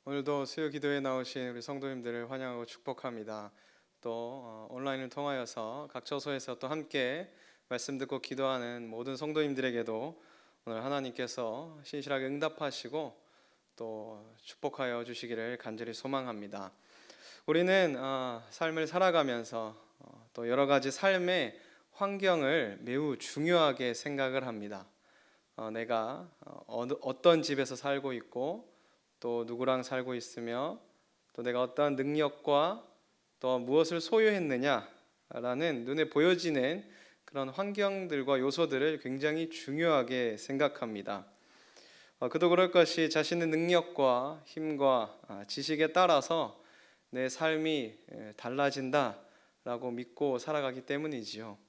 오늘도 수요 기도에 나오신 우리 성도님들을 환영하고 축복합니다. 또 온라인을 통하여서 각 처소에서 또 함께 말씀 듣고 기도하는 모든 성도님들에게도 오늘 하나님께서 신실하게 응답하시고 또 축복하여 주시기를 간절히 소망합니다. 우리는 삶을 살아가면서 또 여러 가지 삶의 환경을 매우 중요하게 생각을 합니다. 내가 어떤 집에서 살고 있고 또 누구랑 살고 있으며 또 내가 어떠한 능력과 또 무엇을 소유했느냐라는 눈에 보여지는 그런 환경들과 요소들을 굉장히 중요하게 생각합니다. 그도 그럴 것이 자신의 능력과 힘과 지식에 따라서 내 삶이 달라진다라고 믿고 살아가기 때문이지요.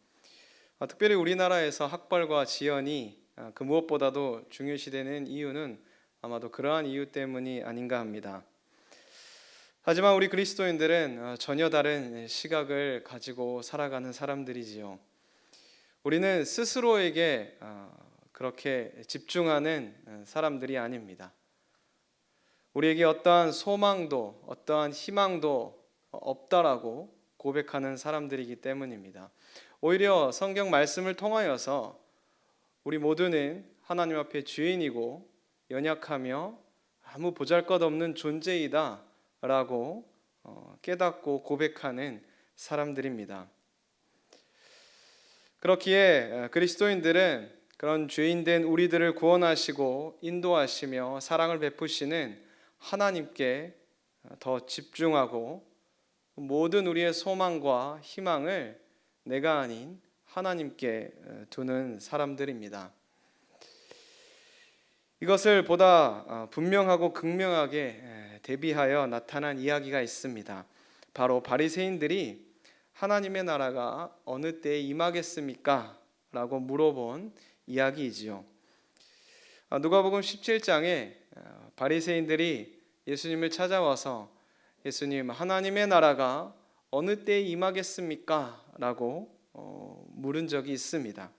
특별히 우리나라에서 학벌과 지연이 그 무엇보다도 중요시되는 이유는 아마도 그러한 이유 때문이 아닌가 합니다. 하지만 우리 그리스도인들은 전혀 다른 시각을 가지고 살아가는 사람들이지요. 우리는 스스로에게 그렇게 집중하는 사람들이 아닙니다. 우리에게 어떠한 소망도 어떠한 희망도 없다라고 고백하는 사람들이기 때문입니다. 오히려 성경 말씀을 통하여서 우리 모두는 하나님 앞에 죄인이고 연약하며 아무 보잘것없는 존재이다 라고 깨닫고 고백하는 사람들입니다. 그렇기에 그리스도인들은 그런 죄인된 우리들을 구원하시고 인도하시며 사랑을 베푸시는 하나님께 더 집중하고 모든 우리의 소망과 희망을 내가 아닌 하나님께 두는 사람들입니다. 이것을 보다 분명하고 극명하게 대비하여 나타난 이야기가 있습니다. 바로 바리새인들이 하나님의 나라가 어느 때에 임하겠습니까? 라고 물어본 이야기이지요. 누가복음 17장에 바리새인들이 예수님을 찾아와서 예수님, 하나님의 나라가 어느 때에 임하겠습니까? 라고 물은 적이 있습니다.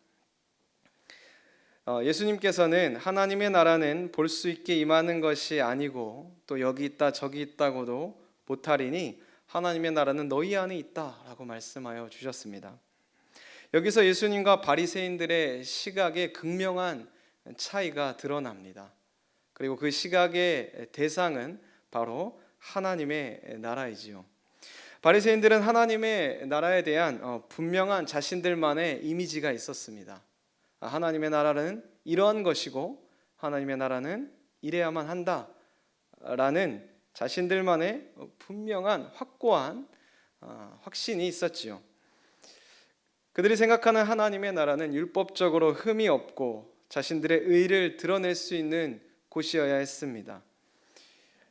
예수님께서는 하나님의 나라는 볼 수 있게 임하는 것이 아니고 또 여기 있다 저기 있다고도 못하리니 하나님의 나라는 너희 안에 있다라고 말씀하여 주셨습니다. 여기서 예수님과 바리새인들의 시각에 극명한 차이가 드러납니다. 그리고 그 시각의 대상은 바로 하나님의 나라이지요. 바리새인들은 하나님의 나라에 대한 분명한 자신들만의 이미지가 있었습니다. 하나님의 나라는 이러한 것이고 하나님의 나라는 이래야만 한다라는 자신들만의 분명한 확고한 확신이 있었지요. 그들이 생각하는 하나님의 나라는 율법적으로 흠이 없고 자신들의 의를 드러낼 수 있는 곳이어야 했습니다.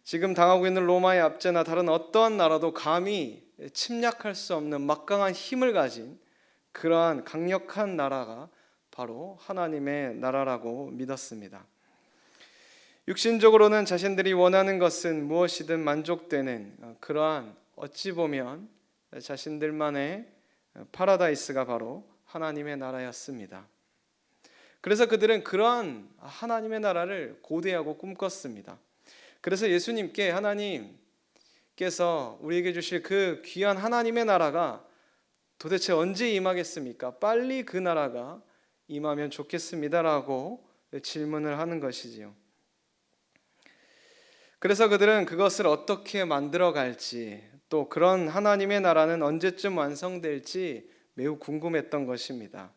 지금 당하고 있는 로마의 압제나 다른 어떠한 나라도 감히 침략할 수 없는 막강한 힘을 가진 그러한 강력한 나라가 바로 하나님의 나라라고 믿었습니다. 육신적으로는 자신들이 원하는 것은 무엇이든 만족되는 그러한 어찌 보면 자신들만의 파라다이스가 바로 하나님의 나라였습니다. 그래서 그들은 그러한 하나님의 나라를 고대하고 꿈꿨습니다. 그래서 예수님께 하나님께서 우리에게 주실 그 귀한 하나님의 나라가 도대체 언제 임하겠습니까? 빨리 그 나라가 임하면 좋겠습니다라고 질문을 하는 것이지요. 그래서 그들은 그것을 어떻게 만들어갈지 또 그런 하나님의 나라는 언제쯤 완성될지 매우 궁금했던 것입니다.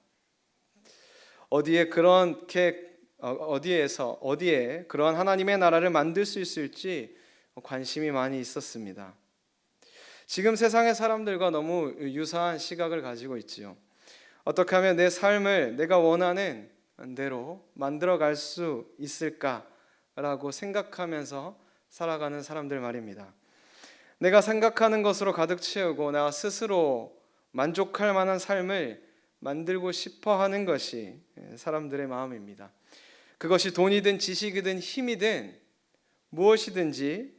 어디에 그런 하나님의 나라를 만들 수 있을지 관심이 많이 있었습니다. 지금 세상의 사람들과 너무 유사한 시각을 가지고 있지요. 어떻게 하면 내 삶을 내가 원하는 대로 만들어갈 수 있을까라고 생각하면서 살아가는 사람들 말입니다. 내가 생각하는 것으로 가득 채우고 나 스스로 만족할 만한 삶을 만들고 싶어 하는 것이 사람들의 마음입니다. 그것이 돈이든 지식이든 힘이든 무엇이든지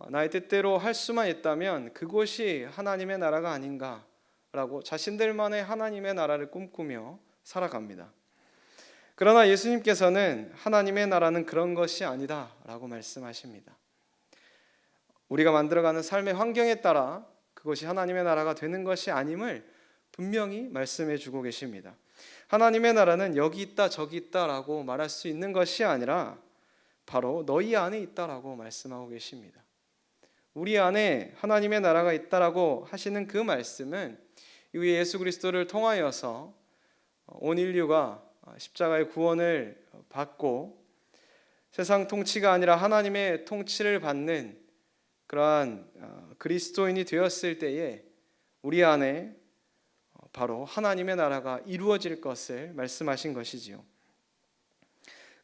나의 뜻대로 할 수만 있다면 그것이 하나님의 나라가 아닌가라고 자신들만의 하나님의 나라를 꿈꾸며 살아갑니다. 그러나 예수님께서는 하나님의 나라는 그런 것이 아니다라고 말씀하십니다. 우리가 만들어가는 삶의 환경에 따라 그것이 하나님의 나라가 되는 것이 아님을 분명히 말씀해 주고 계십니다. 하나님의 나라는 여기 있다 저기 있다라고 말할 수 있는 것이 아니라 바로 너희 안에 있다라고 말씀하고 계십니다. 우리 안에 하나님의 나라가 있다라고 하시는 그 말씀은 이후 예수 그리스도를 통하여서 온 인류가 십자가의 구원을 받고 세상 통치가 아니라 하나님의 통치를 받는 그러한 그리스도인이 되었을 때에 우리 안에 바로 하나님의 나라가 이루어질 것을 말씀하신 것이지요.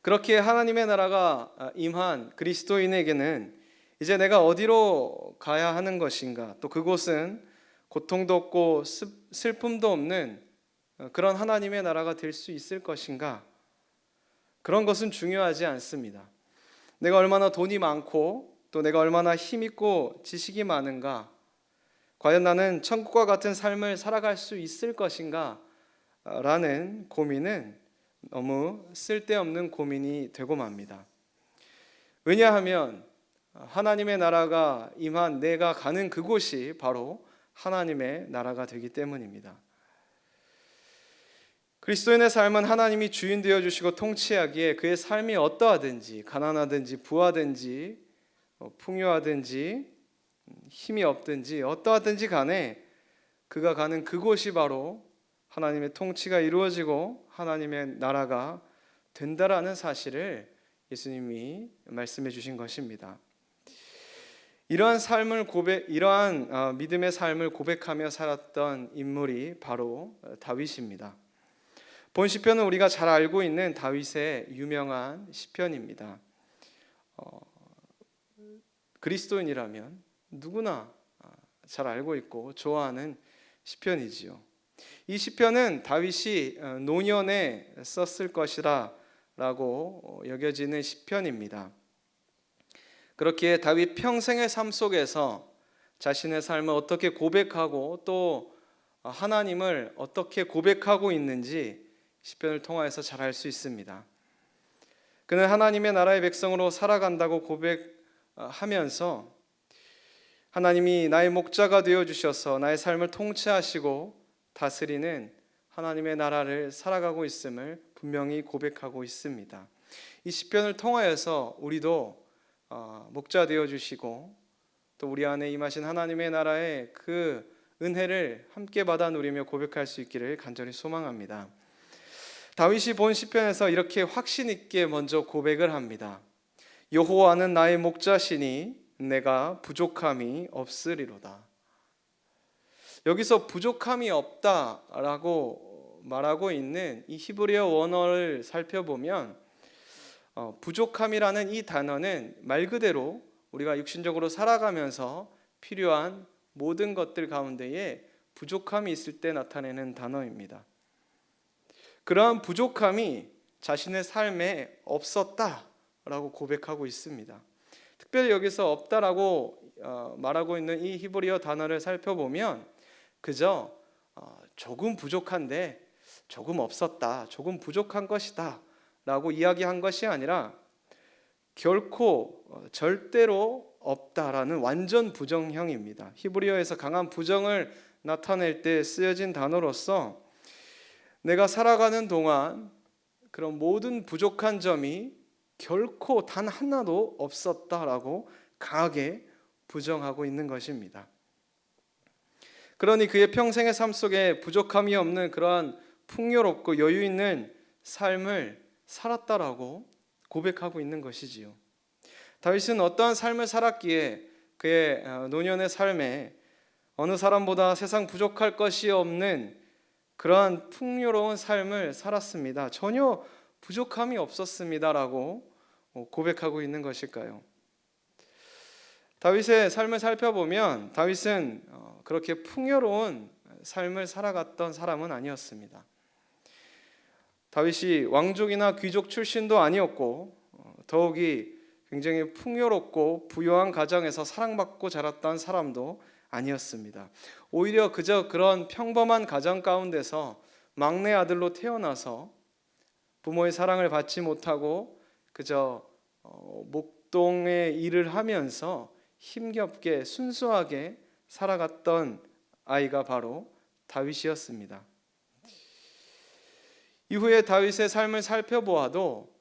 그렇게 하나님의 나라가 임한 그리스도인에게는 이제 내가 어디로 가야 하는 것인가, 또 그곳은 고통도 없고 슬픔도 없는 그런 하나님의 나라가 될 수 있을 것인가, 그런 것은 중요하지 않습니다. 내가 얼마나 돈이 많고 또 내가 얼마나 힘있고 지식이 많은가, 과연 나는 천국과 같은 삶을 살아갈 수 있을 것인가 라는 고민은 너무 쓸데없는 고민이 되고 맙니다. 왜냐하면 하나님의 나라가 임한 내가 가는 그곳이 바로 하나님의 나라가 되기 때문입니다. 그리스도인의 삶은 하나님이 주인 되어주시고 통치하기에 그의 삶이 어떠하든지, 가난하든지 부하든지 풍요하든지 힘이 없든지 어떠하든지 간에 그가 가는 그곳이 바로 하나님의 통치가 이루어지고 하나님의 나라가 된다라는 사실을 예수님이 말씀해 주신 것입니다. 이러한 믿음의 삶을 고백하며 살았던 인물이 바로 다윗입니다. 본 시편은 우리가 잘 알고 있는 다윗의 유명한 시편입니다. 그리스도인이라면 누구나 잘 알고 있고 좋아하는 시편이지요. 이 시편은 다윗이 노년에 썼을 것이라고 여겨지는 시편입니다. 그렇기에 다윗 평생의 삶 속에서 자신의 삶을 어떻게 고백하고 또 하나님을 어떻게 고백하고 있는지 시편을 통하여서 잘 알 수 있습니다. 그는 하나님의 나라의 백성으로 살아간다고 고백하면서 하나님이 나의 목자가 되어주셔서 나의 삶을 통치하시고 다스리는 하나님의 나라를 살아가고 있음을 분명히 고백하고 있습니다. 이 시편을 통하여서 우리도 목자 되어주시고 또 우리 안에 임하신 하나님의 나라의 그 은혜를 함께 받아 누리며 고백할 수 있기를 간절히 소망합니다. 다윗이 본 시편에서 이렇게 확신 있게 먼저 고백을 합니다. 여호와는 나의 목자시니 내가 부족함이 없으리로다. 여기서 부족함이 없다라고 말하고 있는 이 히브리어 원어를 살펴보면 부족함이라는 이 단어는 말 그대로 우리가 육신적으로 살아가면서 필요한 모든 것들 가운데에 부족함이 있을 때 나타내는 단어입니다. 그러한 부족함이 자신의 삶에 없었다라고 고백하고 있습니다. 특별히 여기서 없다라고 말하고 있는 이 히브리어 단어를 살펴보면 그저 조금 부족한데 조금 없었다, 조금 부족한 것이다 라고 이야기한 것이 아니라 결코 절대로 없다라는 완전 부정형입니다. 히브리어에서 강한 부정을 나타낼 때 쓰여진 단어로서 내가 살아가는 동안 그런 모든 부족한 점이 결코 단 하나도 없었다라고 강하게 부정하고 있는 것입니다. 그러니 그의 평생의 삶 속에 부족함이 없는 그러한 풍요롭고 여유 있는 삶을 살았다라고 고백하고 있는 것이지요. 다윗은 어떠한 삶을 살았기에 그의 노년의 삶에 어느 사람보다 세상 부족할 것이 없는 그러한 풍요로운 삶을 살았습니다. 전혀 부족함이 없었습니다라고 고백하고 있는 것일까요? 다윗의 삶을 살펴보면 다윗은 그렇게 풍요로운 삶을 살아갔던 사람은 아니었습니다. 다윗이 왕족이나 귀족 출신도 아니었고 더욱이 굉장히 풍요롭고 부유한 가정에서 사랑받고 자랐던 사람도 아니었습니다. 오히려 그저 그런 평범한 가정 가운데서 막내 아들로 태어나서 부모의 사랑을 받지 못하고 그저 목동의 일을 하면서 힘겹게 순수하게 살아갔던 아이가 바로 다윗이었습니다. 이후에 다윗의 삶을 살펴보아도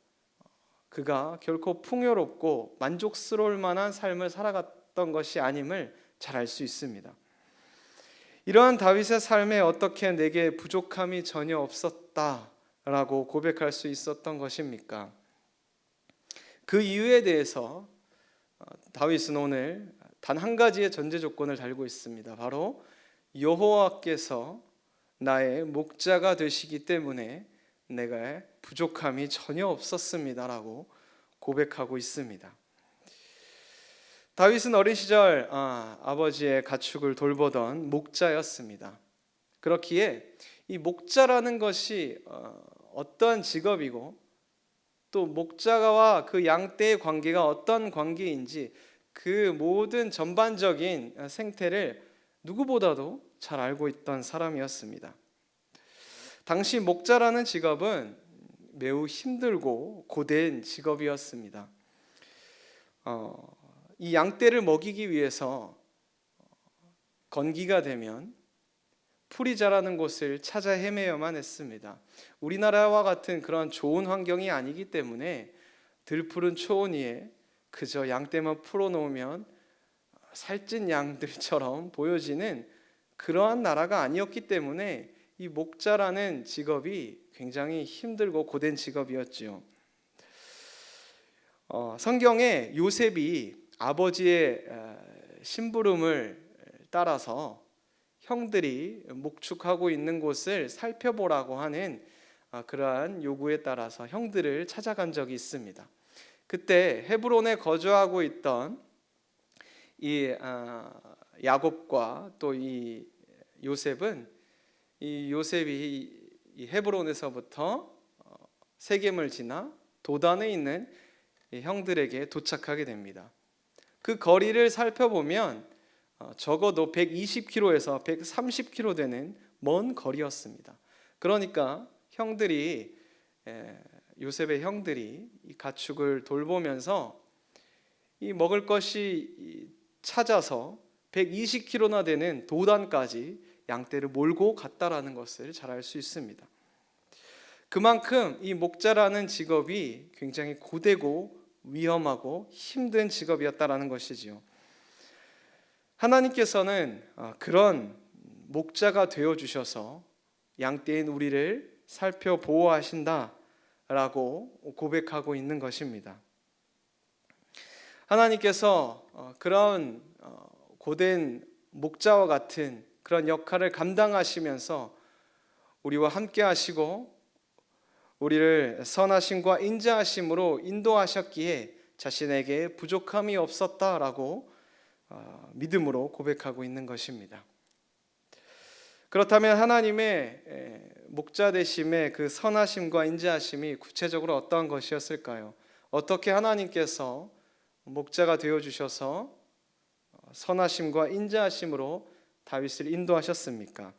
그가 결코 풍요롭고 만족스러울 만한 삶을 살아갔던 것이 아님을 잘 알 수 있습니다. 이러한 다윗의 삶에 어떻게 내게 부족함이 전혀 없었다라고 고백할 수 있었던 것입니까? 그 이유에 대해서 다윗은 오늘 단 한 가지의 전제 조건을 달고 있습니다. 바로 여호와께서 나의 목자가 되시기 때문에 내가 부족함이 전혀 없었습니다라고 고백하고 있습니다. 다윗은 어린 시절 아버지의 가축을 돌보던 목자였습니다. 그렇기에 이 목자라는 것이 어떠한 직업이고 또 목자와 그 양떼의 관계가 어떤 관계인지 그 모든 전반적인 생태를 누구보다도 잘 알고 있던 사람이었습니다. 당시 목자라는 직업은 매우 힘들고 고된 직업이었습니다. 이 양떼를 먹이기 위해서 건기가 되면 풀이 자라는 곳을 찾아 헤매야만 했습니다. 우리나라와 같은 그런 좋은 환경이 아니기 때문에 들푸른 초원 위에 그저 양떼만 풀어놓으면 살찐 양들처럼 보여지는 그러한 나라가 아니었기 때문에 이 목자라는 직업이 굉장히 힘들고 고된 직업이었지요. 성경에 요셉이 아버지의 심부름을 따라서 형들이 목축하고 있는 곳을 살펴보라고 하는 그러한 요구에 따라서 형들을 찾아간 적이 있습니다. 그때 헤브론에 거주하고 있던 이 야곱과 또 이 요셉은 이 요셉이 이 헤브론에서부터 세겜을 지나 도단에 있는 이 형들에게 도착하게 됩니다. 그 거리를 살펴보면 적어도 120km에서 130km 되는 먼 거리였습니다. 그러니까 요셉의 형들이 이 가축을 돌보면서 이 먹을 것이 찾아서 120km나 되는 도단까지 양떼를 몰고 갔다라는 것을 잘 알 수 있습니다. 그만큼 이 목자라는 직업이 굉장히 고되고 위험하고 힘든 직업이었다라는 것이지요. 하나님께서는 그런 목자가 되어 주셔서 양떼인 우리를 살펴 보호하신다라고 고백하고 있는 것입니다. 하나님께서 그런 고된 목자와 같은 그런 역할을 감당하시면서 우리와 함께 하시고 우리를 선하심과 인자하심으로 인도하셨기에 자신에게 부족함이 없었다라고 믿음으로 고백하고 있는 것입니다. 그렇다면 하나님의 목자 되심의 그 선하심과 인자하심이 구체적으로 어떠한 것이었을까요? 어떻게 하나님께서 목자가 되어 주셔서 선하심과 인자하심으로 다윗을 인도하셨습니까?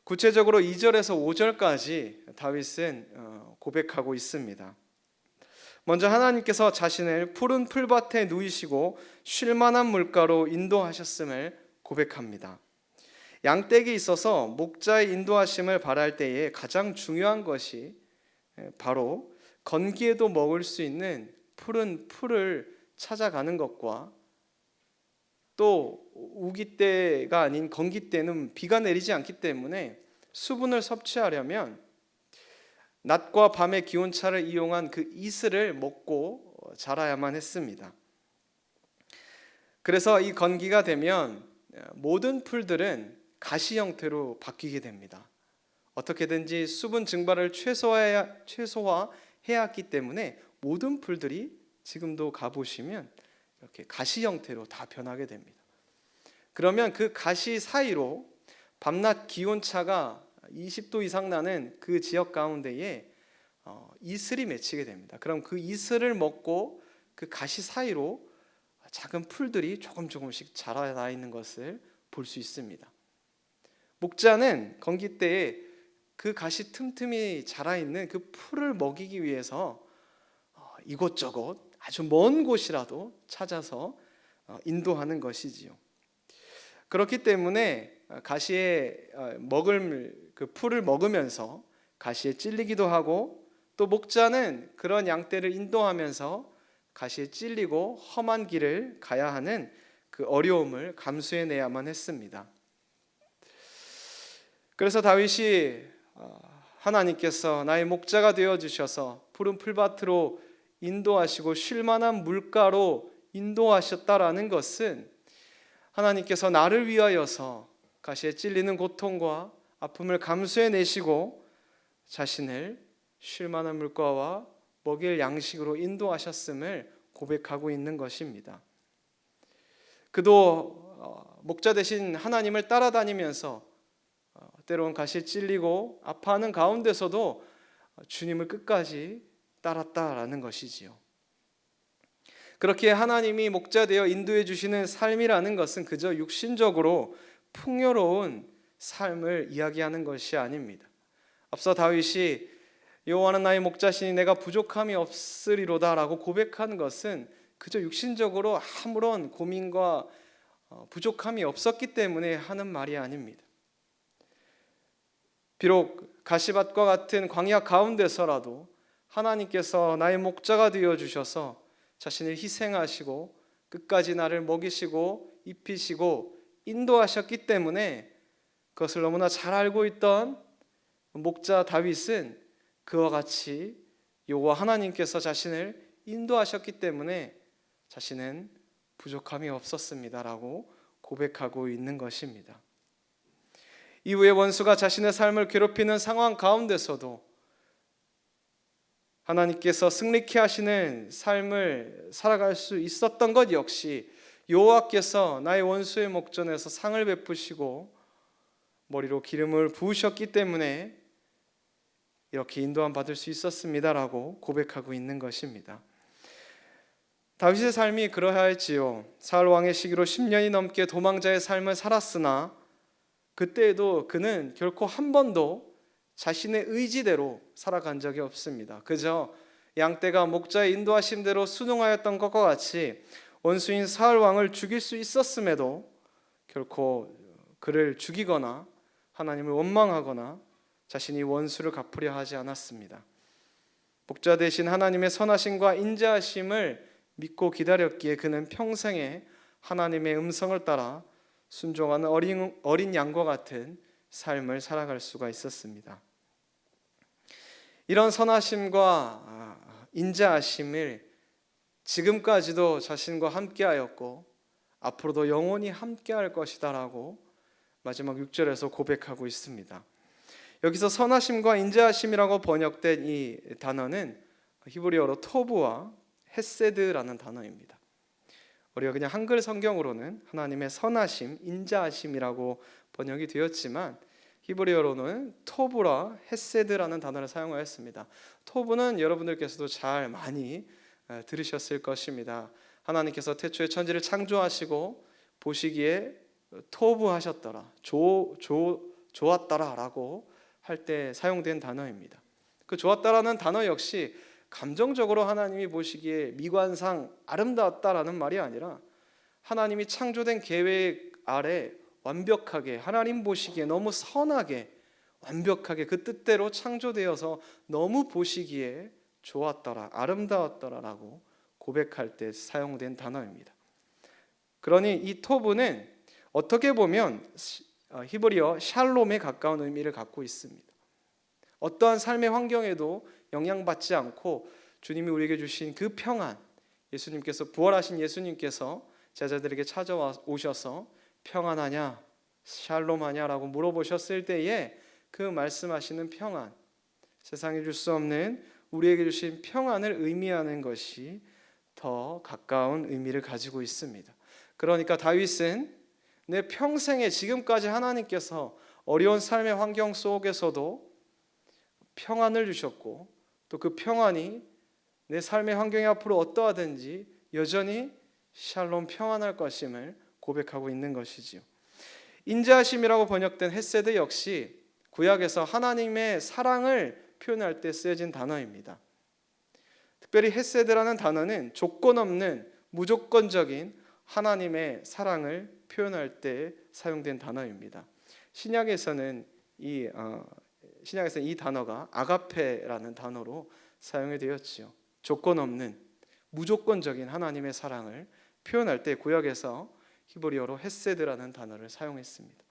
구체적으로 2절에서 5절까지 다윗은 고백하고 있습니다. 먼저 하나님께서 자신을 푸른 풀밭에 누이시고 쉴만한 물가로 인도하셨음을 고백합니다. 양떼에게 있어서 목자의 인도하심을 바랄 때에 가장 중요한 것이 바로 건기에도 먹을 수 있는 푸른 풀을 찾아가는 것과 또 우기 때가 아닌 건기 때는 비가 내리지 않기 때문에 수분을 섭취하려면 낮과 밤의 기온차를 이용한 그 이슬을 먹고 자라야만 했습니다. 그래서 이 건기가 되면 모든 풀들은 가시 형태로 바뀌게 됩니다. 어떻게든지 수분 증발을 최소화해야 했기 때문에 모든 풀들이 지금도 가보시면 이렇게 가시 형태로 다 변하게 됩니다. 그러면 그 가시 사이로 밤낮 기온차가 20도 이상 나는 그 지역 가운데에 이슬이 맺히게 됩니다. 그럼 그 이슬을 먹고 그 가시 사이로 작은 풀들이 조금씩 자라나 있는 것을 볼 수 있습니다. 목자는 건기 때에 그 가시 틈틈이 자라 있는 그 풀을 먹이기 위해서 이곳저곳 아주 먼 곳이라도 찾아서 인도하는 것이지요. 그렇기 때문에 가시에 먹을 그 풀을 먹으면서 가시에 찔리기도 하고, 또 목자는 그런 양떼를 인도하면서 가시에 찔리고 험한 길을 가야 하는 그 어려움을 감수해내야만 했습니다. 그래서 다윗이 하나님께서 나의 목자가 되어 주셔서 푸른 풀밭으로 인도하시고 쉴만한 물가로 인도하셨다라는 것은 하나님께서 나를 위하여서 가시에 찔리는 고통과 아픔을 감수해내시고 자신을 쉴만한 물가와 먹일 양식으로 인도하셨음을 고백하고 있는 것입니다. 그도 목자 되신 하나님을 따라다니면서 때로는 가시에 찔리고 아파하는 가운데서도 주님을 끝까지 따랐다라는 것이지요. 그렇게 하나님이 목자 되어 인도해 주시는 삶이라는 것은 그저 육신적으로 풍요로운 삶을 이야기하는 것이 아닙니다. 앞서 다윗이 여호와는 나의 목자시니 내가 부족함이 없으리로다라고 고백하는 것은 그저 육신적으로 아무런 고민과 부족함이 없었기 때문에 하는 말이 아닙니다. 비록 가시밭과 같은 광야 가운데서라도 하나님께서 나의 목자가 되어 주셔서 자신을 희생하시고 끝까지 나를 먹이시고 입히시고 인도하셨기 때문에 그것을 너무나 잘 알고 있던 목자 다윗은 그와 같이 여호와 하나님께서 자신을 인도하셨기 때문에 자신은 부족함이 없었습니다라고 고백하고 있는 것입니다. 이후에 원수가 자신의 삶을 괴롭히는 상황 가운데서도 하나님께서 승리케 하시는 삶을 살아갈 수 있었던 것 역시 여호와께서 나의 원수의 목전에서 상을 베푸시고 머리로 기름을 부으셨기 때문에 이렇게 인도함 받을 수 있었습니다라고 고백하고 있는 것입니다. 다윗의 삶이 그러하였지요. 사울 왕의 시기로 10년이 넘게 도망자의 삶을 살았으나 그때에도 그는 결코 한 번도 자신의 의지대로 살아간 적이 없습니다. 그저 양떼가 목자의 인도하심대로 순응하였던 것과 같이 원수인 사울 왕을 죽일 수 있었음에도 결코 그를 죽이거나 하나님을 원망하거나 자신이 원수를 갚으려 하지 않았습니다. 목자 대신 하나님의 선하심과 인자하심을 믿고 기다렸기에 그는 평생에 하나님의 음성을 따라 순종하는 어린 양과 같은 삶을 살아갈 수가 있었습니다. 이런 선하심과 인자하심을 지금까지도 자신과 함께하였고 앞으로도 영원히 함께할 것이다라고 마지막 6절에서 고백하고 있습니다. 여기서 선하심과 인자하심이라고 번역된 이 단어는 히브리어로 토브와 헤세드라는 단어입니다. 우리가 그냥 한글 성경으로는 하나님의 선하심, 인자하심이라고 번역이 되었지만 히브리어로는 토브라 헤세드라는 단어를 사용하였습니다. 토브는 여러분들께서도 잘 많이 들으셨을 것입니다. 하나님께서 태초에 천지를 창조하시고 보시기에 토브하셨더라, 좋았더라라고 할 때 사용된 단어입니다. 그 좋았다라는 단어 역시 감정적으로 하나님이 보시기에 미관상 아름다웠다라는 말이 아니라 하나님이 창조된 계획 아래 완벽하게 하나님 보시기에 너무 선하게 완벽하게 그 뜻대로 창조되어서 너무 보시기에 좋았더라, 아름다웠더라라고 고백할 때 사용된 단어입니다. 그러니 이 토브는 어떻게 보면 히브리어 샬롬에 가까운 의미를 갖고 있습니다. 어떠한 삶의 환경에도 영향받지 않고 주님이 우리에게 주신 그 평안, 예수님께서 부활하신 예수님께서 제자들에게 찾아오셔서 평안하냐, 샬롬하냐라고 물어보셨을 때에 그 말씀하시는 평안, 세상에 줄 수 없는 우리에게 주신 평안을 의미하는 것이 더 가까운 의미를 가지고 있습니다. 그러니까 다윗은 내 평생에 지금까지 하나님께서 어려운 삶의 환경 속에서도 평안을 주셨고 또 그 평안이 내 삶의 환경이 앞으로 어떠하든지 여전히 샬롬 평안할 것임을 고백하고 있는 것이지요. 인자하심이라고 번역된 헤세드 역시 구약에서 하나님의 사랑을 표현할 때 쓰여진 단어입니다. 특별히 헤세드라는 단어는 조건 없는 무조건적인 하나님의 사랑을 표현할 때 사용된 단어입니다. 신약에서는 이 단어가 아가페라는 단어로 사용이 되었지요. 조건 없는 무조건적인 하나님의 사랑을 표현할 때 구약에서 히브리어로 헤세드라는 단어를 사용했습니다.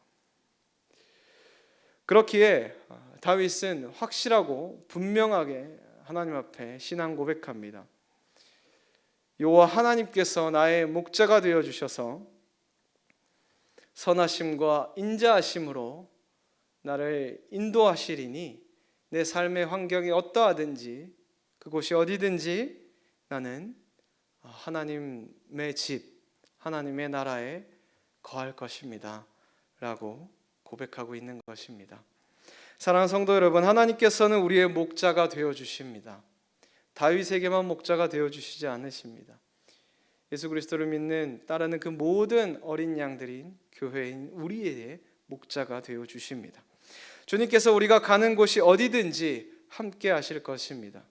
그렇기에 다윗은 확실하고 분명하게 하나님 앞에 신앙 고백합니다. 여호와 하나님께서 나의 목자가 되어 주셔서 선하심과 인자하심으로 나를 인도하시리니 내 삶의 환경이 어떠하든지 그곳이 어디든지 나는 하나님의 집, 하나님의 나라에 거할 것입니다 라고 고백하고 있는 것입니다. 사랑하는 성도 여러분, 하나님께서는 우리의 목자가 되어 주십니다. 다윗에게만 목자가 되어 주시지 않으십니다. 예수 그리스도를 믿는 따르는 그 모든 어린 양들인 교회인 우리의 목자가 되어 주십니다. 주님께서 우리가 가는 곳이 어디든지 함께 하실 것입니다.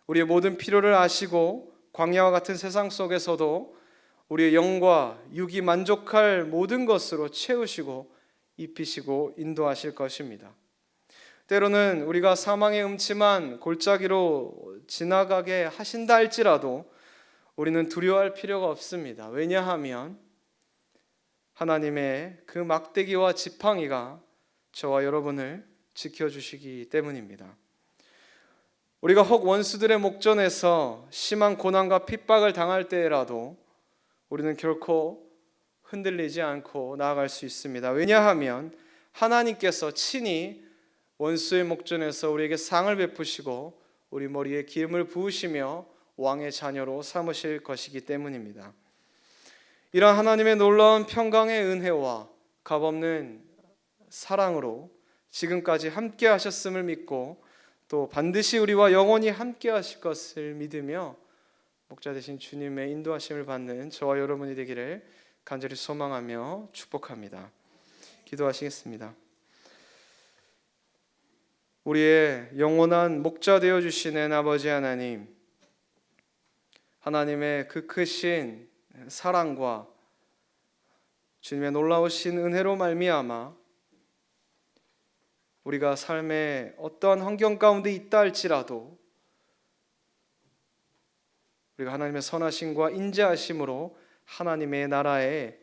우리의 모든 필요를 아시고 광야와 같은 세상 속에서도 우리의 영과 육이 만족할 모든 것으로 채우시고 입히시고 인도하실 것입니다. 때로는 우리가 사망의 음침한 골짜기로 지나가게 하신다 할지라도 우리는 두려워할 필요가 없습니다. 왜냐하면 하나님의 그 막대기와 지팡이가 저와 여러분을 지켜주시기 때문입니다. 우리가 혹 원수들의 목전에서 심한 고난과 핍박을 당할 때라도 우리는 결코 흔들리지 않고 나아갈 수 있습니다. 왜냐하면 하나님께서 친히 원수의 목전에서 우리에게 상을 베푸시고 우리 머리에 기름을 부으시며 왕의 자녀로 삼으실 것이기 때문입니다. 이러한 하나님의 놀라운 평강의 은혜와 값없는 사랑으로 지금까지 함께 하셨음을 믿고 또 반드시 우리와 영원히 함께 하실 것을 믿으며 목자 되신 주님의 인도하심을 받는 저와 여러분이 되기를 간절히 소망하며 축복합니다. 기도하시겠습니다. 우리의 영원한 목자 되어 주시는 아버지 하나님, 하나님의 그 크신 사랑과 주님의 놀라우신 은혜로 말미암아 우리가 삶의 어떠한 환경 가운데 있다 할지라도 우리가 하나님의 선하심과 인자하심으로 하나님의 나라에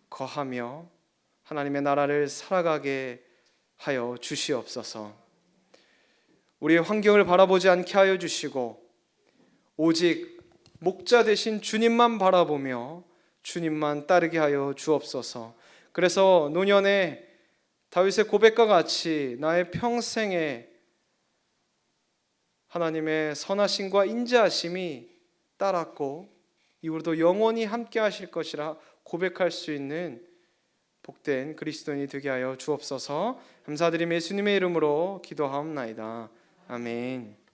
거하며 하나님의 나라를 살아가게 하여 주시옵소서. 우리의 환경을 바라보지 않게 하여 주시고 오직 목자 되신 주님만 바라보며 주님만 따르게 하여 주옵소서. 그래서 노년에 다윗의 고백과 같이 나의 평생에 하나님의 선하심과 인자하심이 따랐고 이후로도 영원히 함께 하실 것이라 고백할 수 있는 복된 그리스도인이 되게 하여 주옵소서. 감사드리며 예수님의 이름으로 기도하옵나이다. 아멘.